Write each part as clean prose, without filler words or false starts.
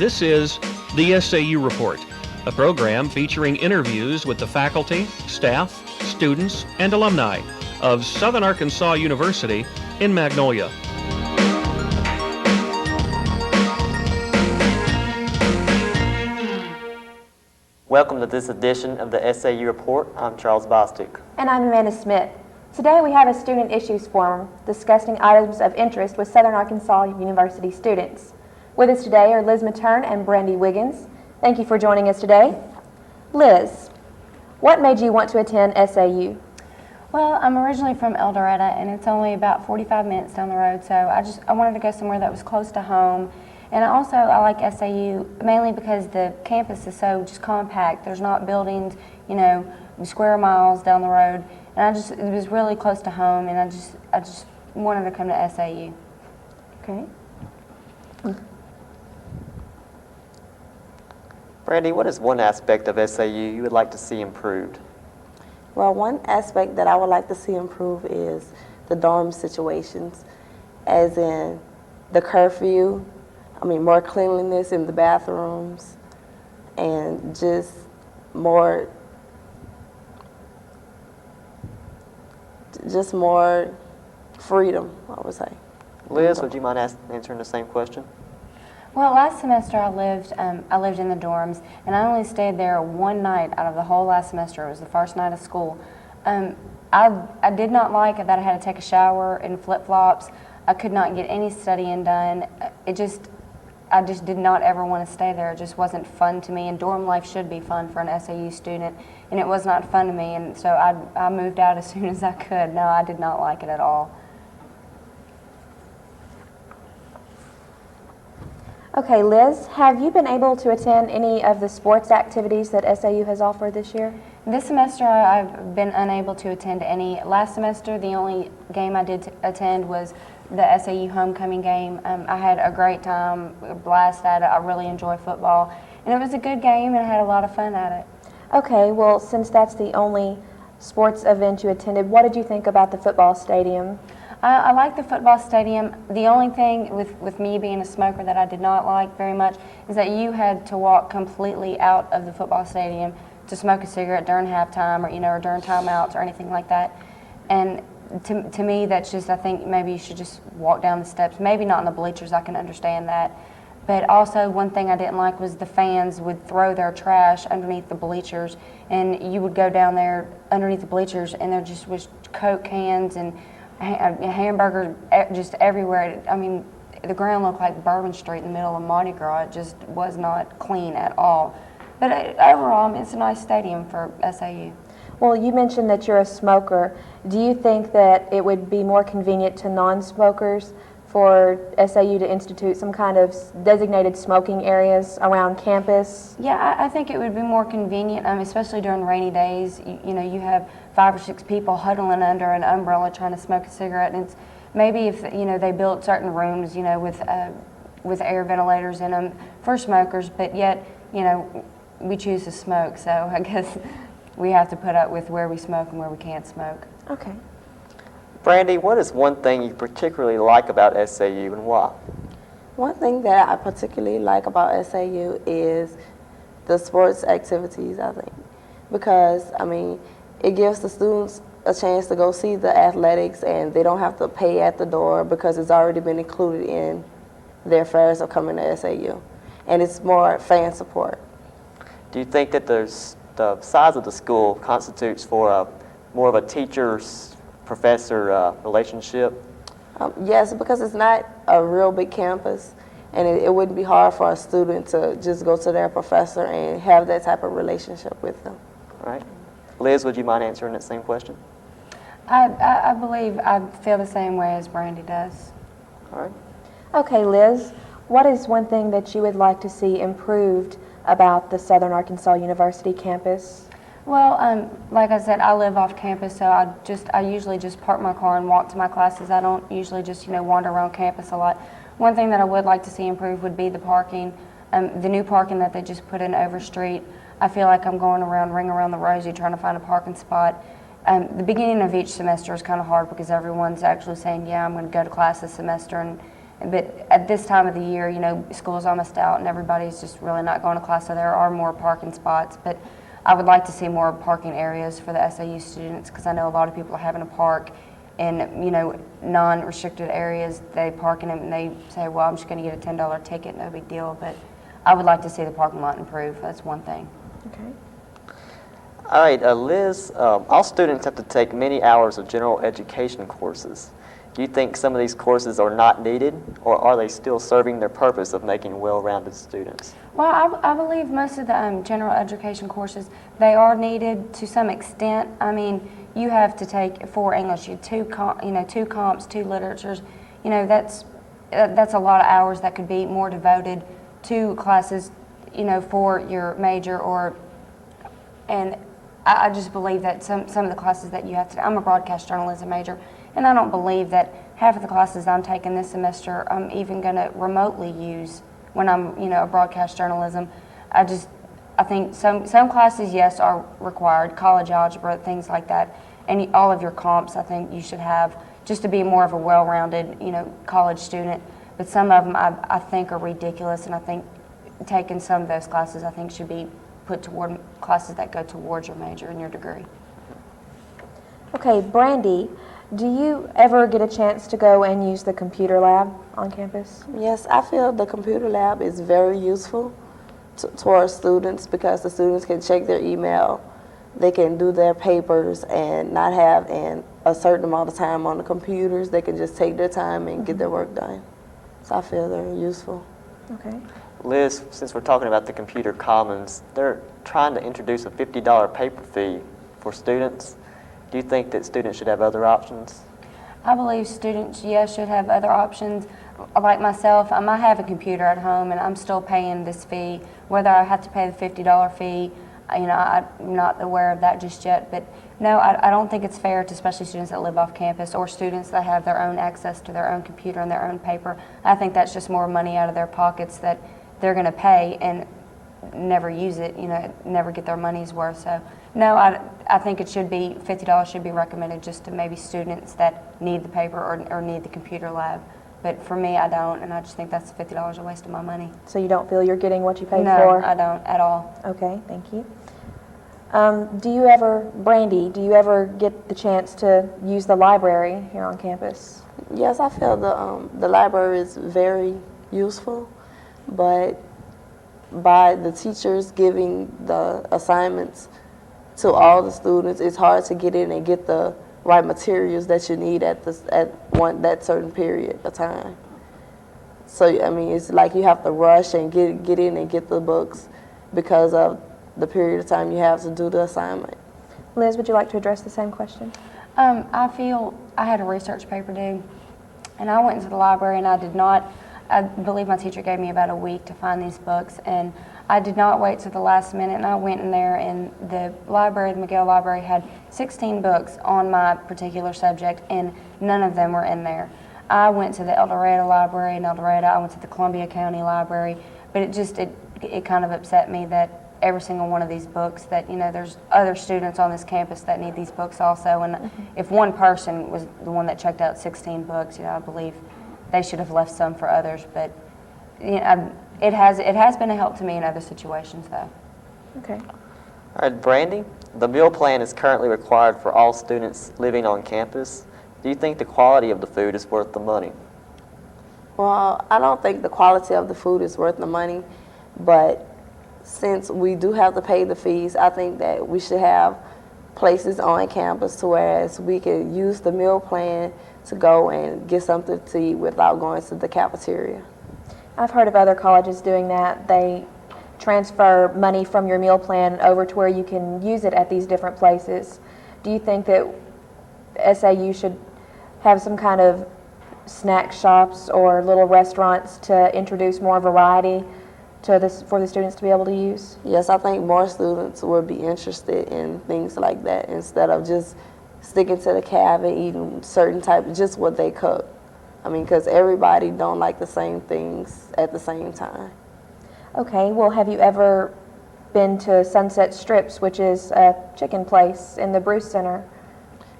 This is the SAU Report, a program featuring interviews with the faculty, staff, students, and alumni of Southern Arkansas University in Magnolia. Welcome to this edition of the SAU Report. I'm Charles Bostick. And I'm Amanda Smith. Today we have a Student Issues Forum discussing items of interest with Southern Arkansas University students. With us today are Liz Mattern and Brandy Wiggins. Thank you for joining us today. Liz, what made you want to attend SAU? Well, I'm originally from El Dorado, and it's only about 45 minutes down the road, so I wanted to go somewhere that was close to home. And I like SAU mainly because the campus is so just compact. There's not buildings, square miles down the road, and it was really close to home, and I just wanted to come to SAU. Okay. Brandy, what is one aspect of SAU you would like to see improved? Well, one aspect that I would like to see improve is the dorm situations, as in the curfew, more cleanliness in the bathrooms, and just more freedom, I would say. Liz, would you mind answering the same question? Well, last semester I lived in the dorms, and I only stayed there one night out of the whole last semester. It was the first night of school. I did not like that I had to take a shower in flip-flops. I could not get any studying done. I just did not ever want to stay there. It just wasn't fun to me, and dorm life should be fun for an SAU student, and it was not fun to me, and so I moved out as soon as I could. No, I did not like it at all. Okay, Liz, have you been able to attend any of the sports activities that SAU has offered this year? This semester I've been unable to attend any. Last semester the only game I did attend was the SAU homecoming game. I had a great time, a blast at it. I really enjoy football, and it was a good game, and I had a lot of fun at it. Okay, well, since that's the only sports event you attended, what did you think about the football stadium? I like the football stadium. The only thing with me being a smoker that I did not like very much is that you had to walk completely out of the football stadium to smoke a cigarette during halftime or during timeouts or anything like that. And to me, that's just, I think maybe you should just walk down the steps. Maybe not in the bleachers, I can understand that. But also one thing I didn't like was the fans would throw their trash underneath the bleachers, and you would go down there underneath the bleachers and there just was Coke cans and hamburgers just everywhere. The ground looked like Bourbon Street in the middle of Mardi Gras. It just was not clean at all. But overall, it's a nice stadium for SAU. Well, you mentioned that you're a smoker. Do you think that it would be more convenient to non-smokers for SAU to institute some kind of designated smoking areas around campus? Yeah, I think it would be more convenient, especially during rainy days. You have 5 or 6 people huddling under an umbrella trying to smoke a cigarette, and it's maybe if they built certain rooms, with air ventilators in them for smokers, but yet we choose to smoke, so I guess we have to put up with where we smoke and where we can't smoke. Okay. Brandy, what is one thing you particularly like about SAU and why? One thing that I particularly like about SAU is the sports activities, I think, because, it gives the students a chance to go see the athletics, and they don't have to pay at the door because it's already been included in their fares of coming to SAU, and it's more fan support. Do you think that the size of the school constitutes for more of a teacher-professor relationship? Yes, because it's not a real big campus, and it wouldn't be hard for a student to just go to their professor and have that type of relationship with them. All right. Liz, would you mind answering that same question? I believe I feel the same way as Brandy does. All right. Okay, Liz, what is one thing that you would like to see improved about the Southern Arkansas University campus? Well, like I said, I live off campus, so I usually just park my car and walk to my classes. I don't usually just wander around campus a lot. One thing that I would like to see improved would be the parking. The new parking that they just put in Overstreet. I feel like I'm going ring around the rosy trying to find a parking spot. The beginning of each semester is kind of hard because everyone's actually saying, yeah, I'm going to go to class this semester, But at this time of the year, you know, school's almost out and everybody's just really not going to class, so there are more parking spots. But I would like to see more parking areas for the SAU students, because I know a lot of people are having to park in, you know, non-restricted areas. They park in them and they say, well, I'm just going to get a $10 ticket, no big deal. But I would like to see the parking lot improve. That's one thing. Okay. All right, Liz, all students have to take many hours of general education courses. Do you think some of these courses are not needed, or are they still serving their purpose of making well-rounded students? Well, I believe most of the general education courses, they are needed to some extent. I mean, you have to take 4 English, you have 2 comps, 2 literatures. You know, that's a lot of hours that could be more devoted to classes, you know, for your major. And I just believe that some of the classes that you have to, I'm a broadcast journalism major, and I don't believe that half of the classes I'm taking this semester I'm even going to remotely use when I'm, you know, a broadcast journalism. I think some classes, yes, are required, college algebra, things like that, and all of your comps I think you should have just to be more of a well-rounded, you know, college student. But some of them I think are ridiculous, and I think taking some of those classes I think should be put toward classes that go towards your major and your degree. Okay, Brandy, do you ever get a chance to go and use the computer lab on campus? Yes, I feel the computer lab is very useful to our students, because the students can check their email, they can do their papers and not have a certain amount of time on the computers. They can just take their time and get their work done. So I feel they're useful. Okay. Liz, since we're talking about the computer commons, they're trying to introduce a $50 paper fee for students. Do you think that students should have other options? I believe students, yes, should have other options. Like myself, I have a computer at home and I'm still paying this fee. Whether I have to pay the $50 fee, you know, I'm not aware of that just yet. But no, I don't think it's fair to especially students that live off campus or students that have their own access to their own computer and their own paper. I think that's just more money out of their pockets that they're going to pay and never use it, you know, never get their money's worth. So no, I think it should be, $50 should be recommended just to maybe students that need the paper or need the computer lab. But for me, I don't, and I just think that's $50 a waste of my money. So you don't feel you're getting what you paid No, for? I don't at all. Okay, thank you. Brandy, do you ever get the chance to use the library here on campus? Yes, I feel the library is very useful, but by the teachers giving the assignments to all the students, it's hard to get in and get the right materials that you need at that certain period of time. So I mean, it's like you have to rush and get in and get the books because of the period of time you have to do the assignment. Liz, would you like to address the same question? I feel I had a research paper due, and I went into the library and I believe my teacher gave me about a week to find these books, and I did not wait to the last minute, and I went in there, and the library, the McGill Library, had 16 books on my particular subject, and none of them were in there. I went to the El Dorado Library in El Dorado, I went to the Columbia County Library, but it kind of upset me that every single one of these books that, you know, there's other students on this campus that need these books also, and if one person was the one that checked out 16 books, you know, I believe they should have left some for others, but you know, it has been a help to me in other situations, though. Okay. All right, Brandy, the meal plan is currently required for all students living on campus. Do you think the quality of the food is worth the money? Well, I don't think the quality of the food is worth the money, but since we do have to pay the fees, I think that we should have places on campus to whereas we can use the meal plan to go and get something to eat without going to the cafeteria. I've heard of other colleges doing that. They transfer money from your meal plan over to where you can use it at these different places. Do you think that SAU should have some kind of snack shops or little restaurants to introduce more variety to this for the students to be able to use? Yes, I think more students would be interested in things like that instead of just sticking to the caf and eating certain type, just what they cook. I mean, because everybody don't like the same things at the same time. Okay, well, have you ever been to Sunset Strips, which is a chicken place in the Bruce Center?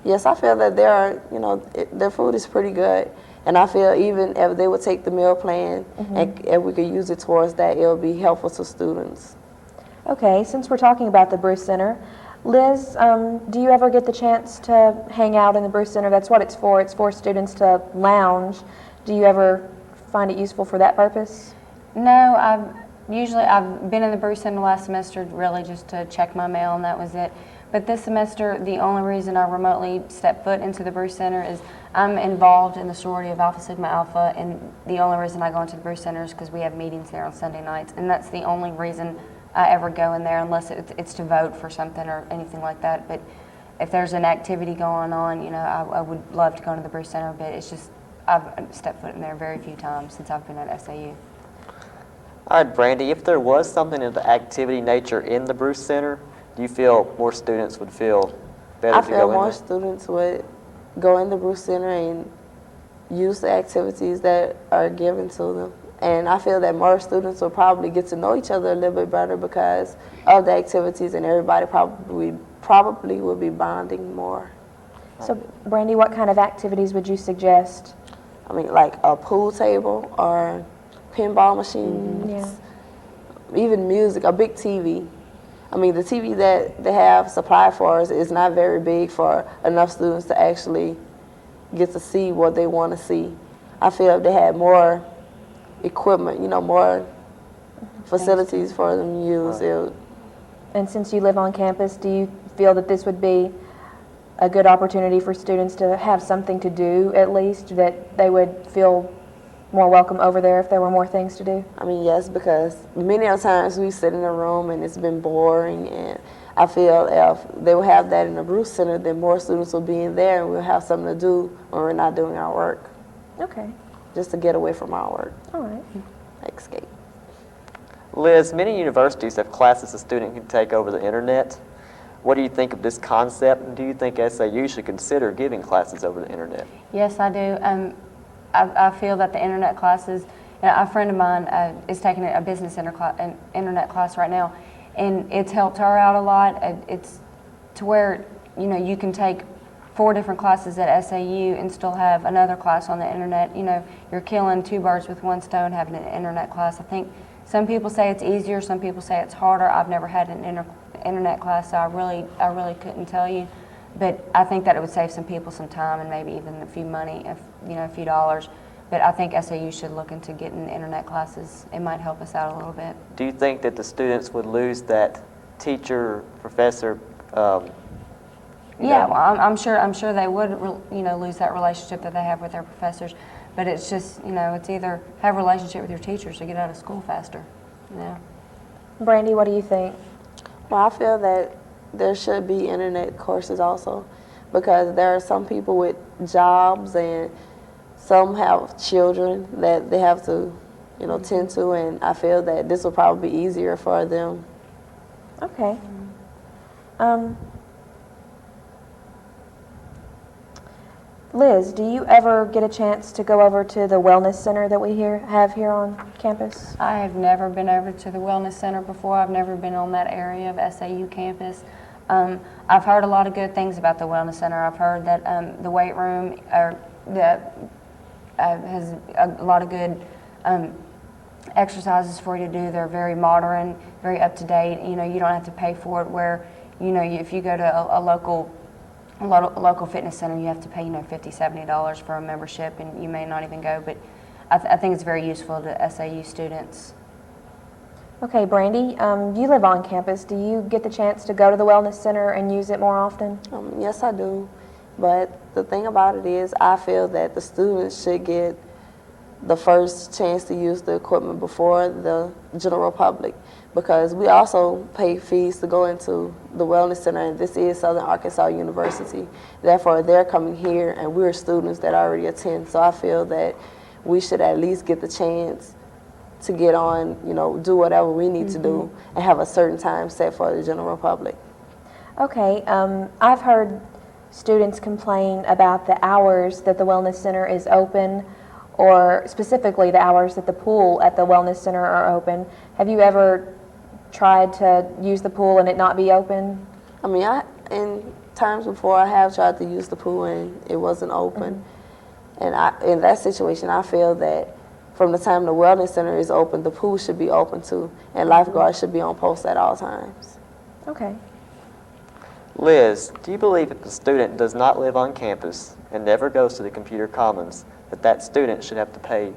Yes, I feel that their food is pretty good, And I feel even if they would take the meal plan and if we could use it towards that, it would be helpful to students. Okay, since we're talking about the Bruce Center, Liz, do you ever get the chance to hang out in the Bruce Center? That's what it's for. It's for students to lounge. Do you ever find it useful for that purpose? No, I've been in the Bruce Center last semester really just to check my mail, and that was it. But this semester, the only reason I remotely stepped foot into the Bruce Center is I'm involved in the sorority of Alpha Sigma Alpha, and the only reason I go into the Bruce Center is because we have meetings there on Sunday nights, and that's the only reason I ever go in there, unless it's to vote for something or anything like that. But if there's an activity going on, you know, I would love to go into the Bruce Center, but it's just I've stepped foot in there very few times since I've been at SAU. All right, Brandy, if there was something of the activity nature in the Bruce Center, do you feel more students would feel better I to feel go in more there? students would go in the Bruce Center and use the activities that are given to them. And I feel that more students will probably get to know each other a little bit better because of the activities, and everybody probably will be bonding more. So, Brandy, what kind of activities would you suggest? I mean, like a pool table or pinball machines, even music, a big TV. I mean, the TV that they have supplied for us is not very big for enough students to actually get to see what they want to see. I feel if they had more equipment, you know, more facilities for them to use. It, And since you live on campus, do you feel that this would be a good opportunity for students to have something to do, at least, that they would feel more welcome over there if there were more things to do? I mean, yes, because many of the times we sit in a room and it's been boring, and I feel if they will have that in the Bruce Center, then more students will be in there and we'll have something to do when we're not doing our work. Okay. Just to get away from our work. All right. Escape. Liz, many universities have classes a student can take over the internet. What do you think of this concept, and do you think SAU should consider giving classes over the internet? Yes, I do. I feel that the internet classes, a friend of mine is taking a business internet class right now, and it's helped her out a lot. It's to where, you know, you can take 4 different classes at SAU and still have another class on the internet. You know, you're killing 2 birds with 1 stone having an internet class. I think some people say it's easier, some people say it's harder. I've never had an internet class, so I really couldn't tell you. But I think that it would save some people some time and maybe even a few money, a few dollars. But I think SAU should look into getting internet classes. It might help us out a little bit. Do you think that the students would lose that teacher-professor? Yeah, well, I'm sure they would, lose that relationship that they have with their professors. But it's just, it's either have a relationship with your teachers or get out of school faster. Brandy, what do you think? Well, I feel that there should be internet courses also, because there are some people with jobs and some have children that they have to, tend to, and I feel that this will probably be easier for them. Okay. Liz, do you ever get a chance to go over to the Wellness Center that we have here on campus? I have never been over to the Wellness Center before. I've never been on that area of SAU campus. I've heard a lot of good things about the Wellness Center. I've heard that the weight room has a lot of good exercises for you to do. They're very modern, very up to date. You don't have to pay for it. Where if you go to a local fitness center, you have to pay $50, $70 for a membership, and you may not even go. But I think it's very useful to SAU students. Okay, Brandy, you live on campus. Do you get the chance to go to the Wellness Center and use it more often? Yes, I do. But the thing about it is, I feel that the students should get the first chance to use the equipment before the general public, because we also pay fees to go into the Wellness Center, and this is Southern Arkansas University. Therefore, they're coming here, and we're students that already attend. So I feel that we should at least get the chance to get on, do whatever we need to do, and have a certain time set for the general public. Okay, I've heard students complain about the hours that the Wellness Center is open, or specifically the hours that the pool at the Wellness Center are open. Have you ever tried to use the pool and it not be open? I mean, in times before, I have tried to use the pool and it wasn't open. And in that situation, I feel that from the time the wellness center is open, the pool should be open too, and lifeguards should be on post at all times. Okay. Liz, do you believe if a student does not live on campus and never goes to the computer commons, that student should have to pay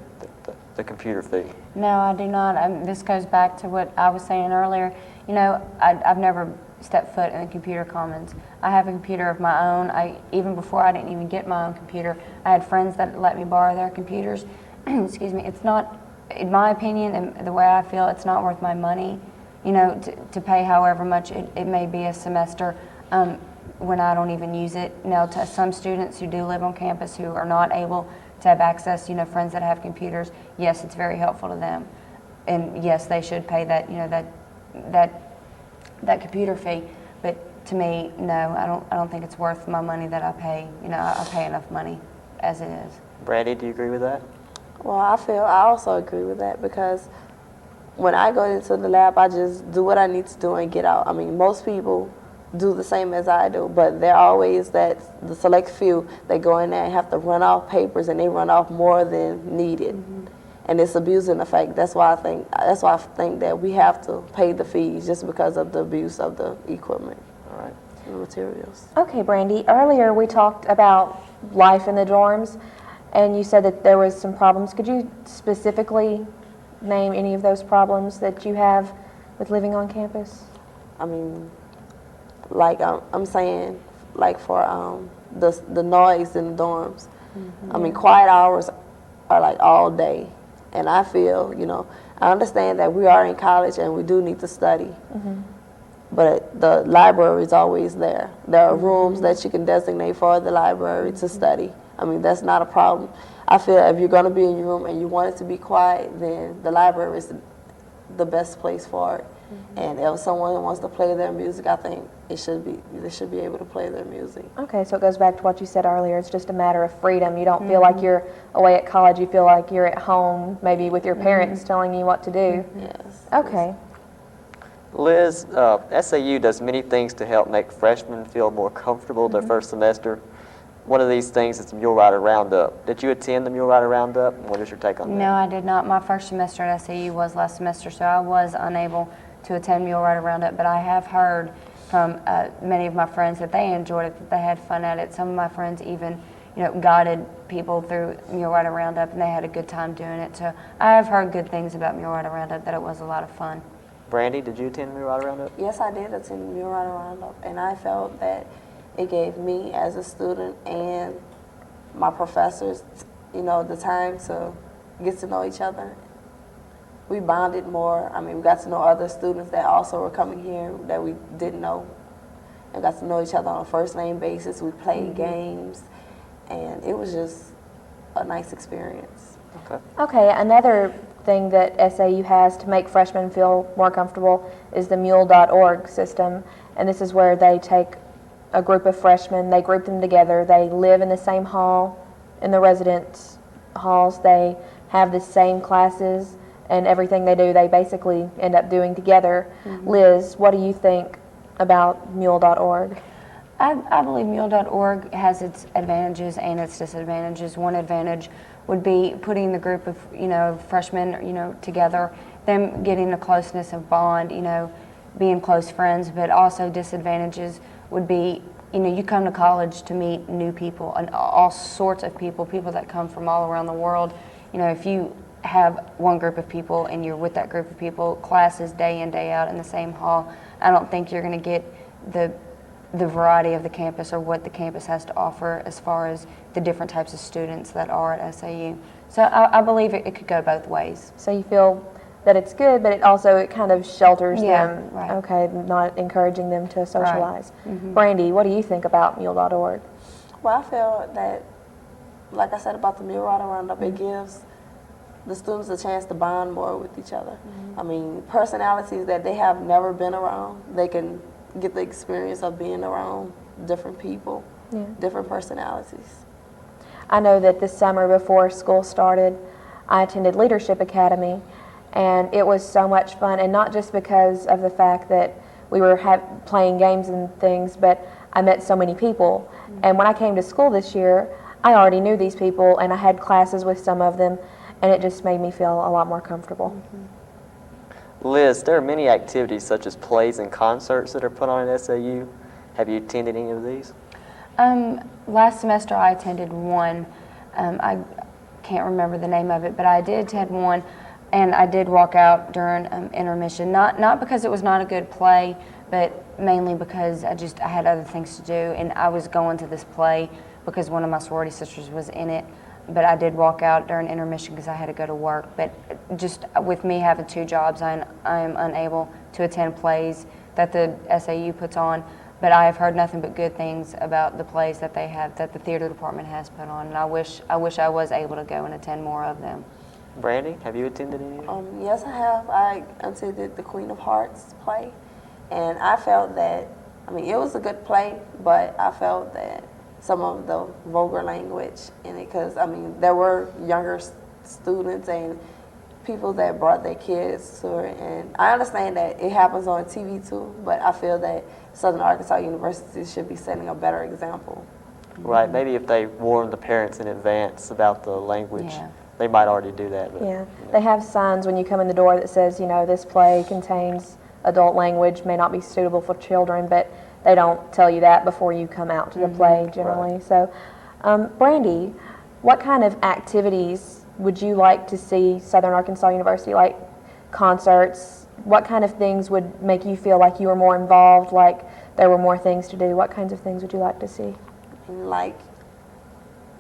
the computer fee? No, I do not. This goes back to what I was saying earlier. You know, I've never stepped foot in the computer commons. I have a computer of my own. Even before I didn't even get my own computer, I had friends that let me borrow their computers. Excuse me. It's not, in my opinion, and the way I feel, it's not worth my money, you know, to pay however much it may be a semester when I don't even use it. Now, to some students who do live on campus who are not able to have access, you know, friends that have computers, yes, it's very helpful to them. And yes, they should pay that, you know, that computer fee. But to me, no, I don't think it's worth my money that I pay. You know, I pay enough money as it is. Brandy, do you agree with that? Well, I also agree with that, because when I go into the lab, I just do what I need to do and get out. I mean, most people do the same as I do, but there are always the select few that go in there and have to run off papers, and they run off more than needed. Mm-hmm. And it's abusing the fact. That's why I think that we have to pay the fees, just because of the abuse of the equipment. All right. And the materials. Okay, Brandy, earlier we talked about life in the dorms, and you said that there was some problems. Could you specifically name any of those problems that you have with living on campus? I mean, like I'm saying, like for the noise in the dorms. Mm-hmm. I mean, quiet hours are like all day, and I feel, you know, I understand that we are in college and we do need to study, mm-hmm. but the library is always there. There are rooms that you can designate for the library to study. I mean, that's not a problem. I feel if you're going to be in your room and you want it to be quiet, then the library is the best place for it. Mm-hmm. And if someone wants to play their music, I think they should be able to play their music. Okay, so it goes back to what you said earlier. It's just a matter of freedom. You don't feel like you're away at college. You feel like you're at home, maybe with your parents telling you what to do. Yes. Okay. Liz, SAU does many things to help make freshmen feel more comfortable their first semester. One of these things is the Mule Rider Roundup. Did you attend the Mule Rider Roundup? What is your take on that? No, I did not. My first semester at SAU was last semester, so I was unable to attend Mule Rider Roundup, but I have heard from many of my friends that they enjoyed it, that they had fun at it. Some of my friends even, you know, guided people through Mule Rider Roundup, and they had a good time doing it. So I have heard good things about Mule Rider Roundup, that it was a lot of fun. Brandy, did you attend Mule Rider Roundup? Yes, I did attend Mule Rider Roundup, and I felt that it gave me as a student and my professors, you know, the time to get to know each other. We bonded more. I mean, we got to know other students that also were coming here that we didn't know, and got to know each other on a first name basis. We played games, and it was just a nice experience. Okay. Okay, another thing that SAU has to make freshmen feel more comfortable is the mule.org system, and this is where they take a group of freshmen, they group them together, they live in the same hall, in the residence halls, they have the same classes, and everything they do, they basically end up doing together. Mm-hmm. Liz, what do you think about mule.org? I believe mule.org has its advantages and its disadvantages. One advantage would be putting the group of, you know, freshmen, you know, together, them getting a closeness of bond, you know, being close friends, but also disadvantages would be, you know, you come to college to meet new people and all sorts of people that come from all around the world. You know, if you have one group of people and you're with that group of people, classes day in, day out in the same hall, I don't think you're going to get the variety of the campus or what the campus has to offer as far as the different types of students that are at SAU. So I believe it could go both ways. So you feel that it's good, but it kind of shelters them. Right. Okay, not encouraging them to socialize. Right. Mm-hmm. Brandy, what do you think about mule.org? Well, I feel that, like I said about the Mule Rider Roundup, it gives the students a chance to bond more with each other. Mm-hmm. I mean, personalities that they have never been around, they can get the experience of being around different people, different personalities. I know that this summer before school started, I attended Leadership Academy, and it was so much fun, and not just because of the fact that we were playing games and things, but I met so many people. Mm-hmm. And when I came to school this year, I already knew these people and I had classes with some of them, and it just made me feel a lot more comfortable. Liz, there are many activities such as plays and concerts that are put on at SAU. Have you attended any of these? Last semester I attended one. I can't remember the name of it, but I did attend one, and I did walk out during intermission. Not because it was not a good play, but mainly because I had other things to do, and I was going to this play because one of my sorority sisters was in it. But I did walk out during intermission because I had to go to work. But just with me having 2 jobs, I am unable to attend plays that the SAU puts on. But I have heard nothing but good things about the plays that they have, that the theater department has put on, and I wish I was able to go and attend more of them. Brandy, have you attended any of them? Yes, I have. I attended the Queen of Hearts play, and I felt that, I mean, it was a good play, but I felt that some of the vulgar language in it, because, I mean, there were younger students and people that brought their kids to it, and I understand that it happens on TV too, but I feel that Southern Arkansas University should be setting a better example. Right, maybe if they warned the parents in advance about the language, Yeah. they might already do that. But, Yeah, they have signs when you come in the door that says, you know, this play contains adult language, may not be suitable for children, but they don't tell you that before you come out to the play generally. Right. So, Brandy, what kind of activities would you like to see Southern Arkansas University, like concerts? What kind of things would make you feel like you were more involved, like there were more things to do? What kinds of things would you like to see? And like,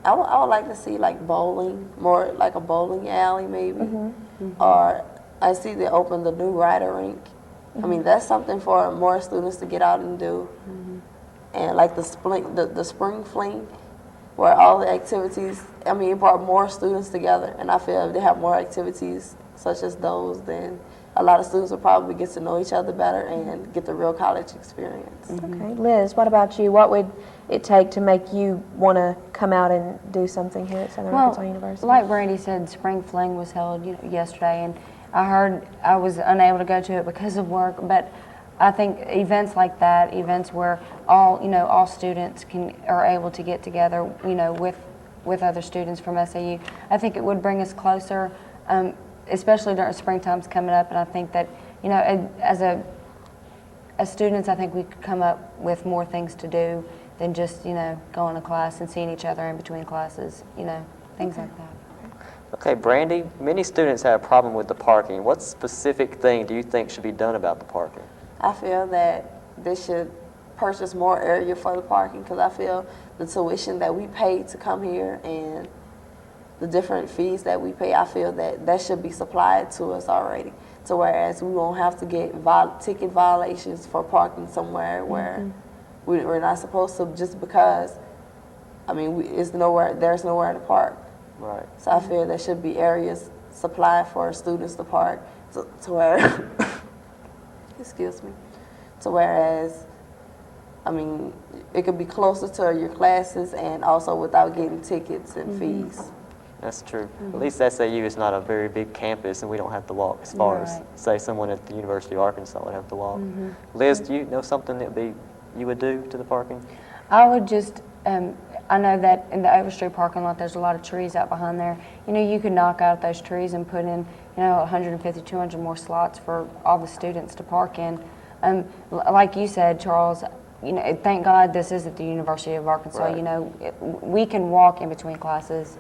I would like to see like bowling, more like a bowling alley maybe, or I see they opened the new rider rink. I mean, that's something for more students to get out and do. And like the spring fling, where all the activities, I mean, it brought more students together, and I feel if they have more activities such as those, then a lot of students will probably get to know each other better and get the real college experience. Okay, Liz, what about you? What would it take to make you want to come out and do something here at Southern Arkansas University? Like Brandy said, Spring Fling was held yesterday, and I heard I was unable to go to it because of work, but I think events like that, events where all students are able to get together, with other students from SAU, I think it would bring us closer, especially during springtime's coming up. And I think that, as students, I think we could come up with more things to do than just, going to class and seeing each other in between classes, things like that. Okay, Brandy, many students have a problem with the parking. What specific thing do you think should be done about the parking? I feel that they should purchase more area for the parking, because I feel the tuition that we pay to come here and the different fees that we pay, I feel that should be supplied to us already. So whereas we won't have to get ticket violations for parking somewhere where we're not supposed to, just because, I mean, there's nowhere to park. Right. So I feel there should be areas supplied for students to park to where, excuse me, to whereas, I mean, it could be closer to your classes and also without getting tickets and fees. That's true. At least SAU is not a very big campus, and we don't have to walk as far as, say, someone at the University of Arkansas would have to walk. Liz, do you know something that you would do to the parking? I would just, I know that in the Overstreet parking lot, there's a lot of trees out behind there. You could knock out those trees and put in, 150, 200 more slots for all the students to park in. Like you said, Charles, thank God this is at the University of Arkansas. Right. We can walk in between classes,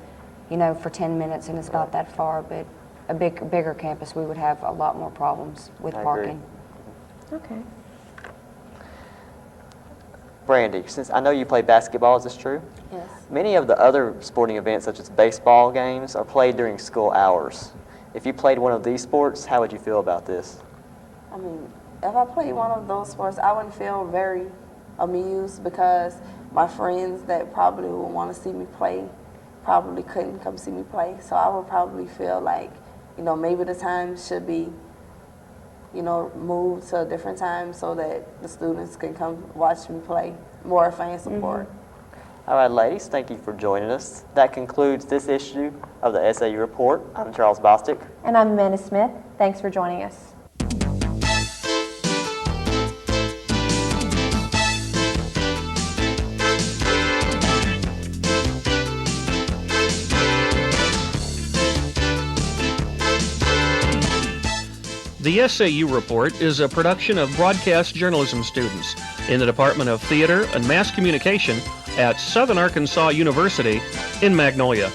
for 10 minutes, and it's not that far, but a bigger campus, we would have a lot more problems with parking. Okay. Brandy, since I know you play basketball, is this true? Yes. Many of the other sporting events, such as baseball games, are played during school hours. If you played one of these sports, how would you feel about this? I mean, if I played one of those sports, I wouldn't feel very amused, because my friends that probably would want to see me play probably couldn't come see me play. So I would probably feel like, maybe the time should be, moved to a different time so that the students can come watch me play. More fan support. All right, ladies, thank you for joining us. That concludes this issue of the SAU Report. I'm Charles Bostick. And I'm Amanda Smith. Thanks for joining us. The SAU Report is a production of broadcast journalism students in the Department of Theater and Mass Communication at Southern Arkansas University in Magnolia.